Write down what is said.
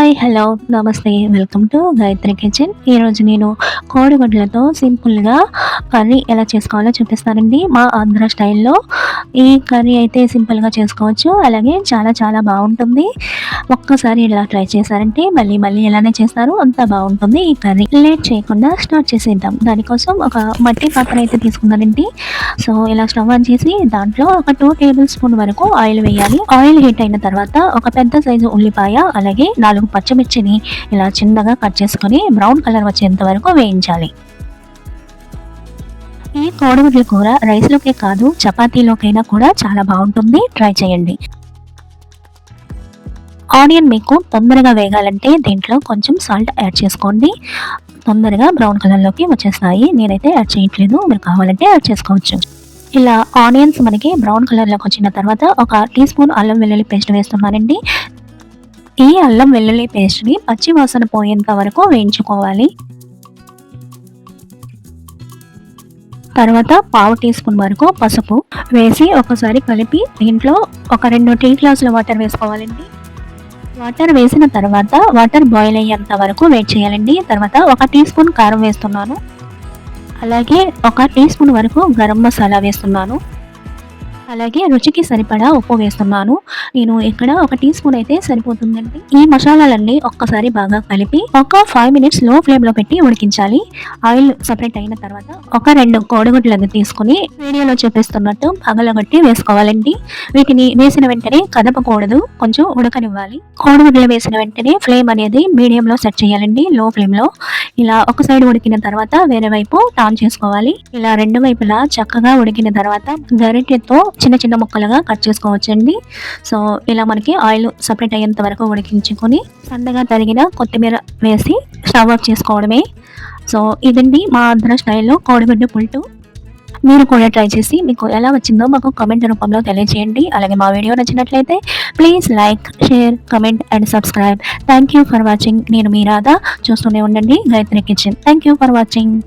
Hi hello నమస్తే welcome to Gayatri kitchen. ఈరోజు నేను కోడిగుడ్లతో సింపుల్గా కర్రీ ఎలా చేసుకోవాలో చూపిస్తానండి. మా ఆంధ్ర స్టైల్లో ఈ కర్రీ అయితే సింపుల్గా చేసుకోవచ్చు, అలాగే చాలా చాలా బాగుంటుంది. ఒక్కసారి ఇలా ట్రై చేశారంటే మళ్ళీ మళ్ళీ ఇలానే చేస్తారు, అంత బాగుంటుంది ఈ కర్రీ. లేట్ చేయకుండా స్టార్ట్ చేసేద్దాం. దానికోసం ఒక మట్టి పాత్ర అయితే తీసుకున్నానండి. సో ఇలా స్టవ్ ఆన్ చేసి దాంట్లో ఒక 2 టేబుల్ స్పూన్ వరకు ఆయిల్ వేయాలి. ఆయిల్ హీట్ అయిన తర్వాత ఒక పెద్ద సైజు ఉల్లిపాయ, అలాగే 4 పచ్చిమిర్చిని ఇలా చిన్నగా కట్ చేసుకొని బ్రౌన్ కలర్ వచ్చేంత వరకు వేయించాలి. ఈ కోడిగుడ్ల కూర రైస్లోకే కాదు చపాతీలోకైనా కూడా చాలా బాగుంటుంది, ట్రై చేయండి. ఆనియన్ మీకు తొందరగా వేగాలంటే దీంట్లో కొంచెం సాల్ట్ యాడ్ చేసుకోండి. తొందరగా బ్రౌన్ కలర్లోకి వచ్చేస్తాయి. నేనైతే యాడ్ చేయట్లేదు, మీరు కావాలంటే యాడ్ చేసుకోవచ్చు. ఇలా ఆనియన్స్ మనకి బ్రౌన్ కలర్లోకి వచ్చిన తర్వాత ఒక టీ స్పూన్ అల్లం వెల్లుల్లి పేస్ట్ వేస్తున్నానండి. ఈ అల్లం వెల్లుల్లి పేస్ట్ని పచ్చి వాసన పోయేంత వరకు వేయించుకోవాలి. తర్వాత పావు టీ స్పూన్ వరకు పసుపు వేసి ఒకసారి కలిపి దీంట్లో ఒక 2 టీ గ్లాసుల వాటర్ వేసుకోవాలండి. వాటర్ వేసిన తర్వాత వాటర్ బాయిల్ అయ్యేంత వరకు వెయిట్ చేయాలండి. తర్వాత ఒక టీ స్పూన్ కారం వేస్తున్నాను, అలాగే ఒక టీ స్పూన్ వరకు గరం మసాలా వేస్తున్నాను, అలాగే రుచికి సరిపడా ఉప్పు వేస్తున్నాను. నేను ఇక్కడ ఒక టీ స్పూన్ అయితే సరిపోతుందండి. ఈ మసాలాలన్నీ ఒక్కసారి బాగా కలిపి ఒక 5 మినిట్స్ లో ఫ్లేమ్ లో పెట్టి ఉడికించాలి. ఆయిల్ సపరేట్ అయిన తర్వాత ఒక 2 కోడిగుడ్లను తీసుకుని వీడియోలో చూపిస్తున్నట్టు పగలగొట్టి వేసుకోవాలండి. వీటిని వేసిన వెంటనే కదపకూడదు, కొంచెం ఉడకనివ్వాలి. కోడిగుడ్లు వేసిన వెంటనే ఫ్లేమ్ అనేది మీడియం లో సెట్ చేయాలండి, లో ఫ్లేమ్ లో. ఇలా ఒక సైడ్ ఉడికిన తర్వాత వేరే వైపు టర్న్ చేసుకోవాలి. ఇలా రెండు వైపులా చక్కగా ఉడికిన తర్వాత గరిటెతో చిన్న చిన్న ముక్కలుగా కట్ చేసుకోవచ్చండి. సో ఇలా మనకి ఆయిల్ సపరేట్ అయ్యేంత వరకు ఉడికించుకొని సన్నగా తరిగిన కొత్తిమీర వేసి స్టవ్ ఆఫ్ చేసుకోవడమే. సో ఇదండి మా ఆంధ్ర స్టైల్లో కోడిగుడ్డు పుల్టు. మీరు కూడా ట్రై చేసి మీకు ఎలా వచ్చిందో మాకు కామెంట్ రూపంలో తెలియజేయండి. అలాగే మా వీడియో నచ్చినట్లయితే please like, share, comment and subscribe. Thank you for watching. నేను మీ రాధా. చూస్తూనే ఉండండి Gayatri kitchen. Thank you for watching.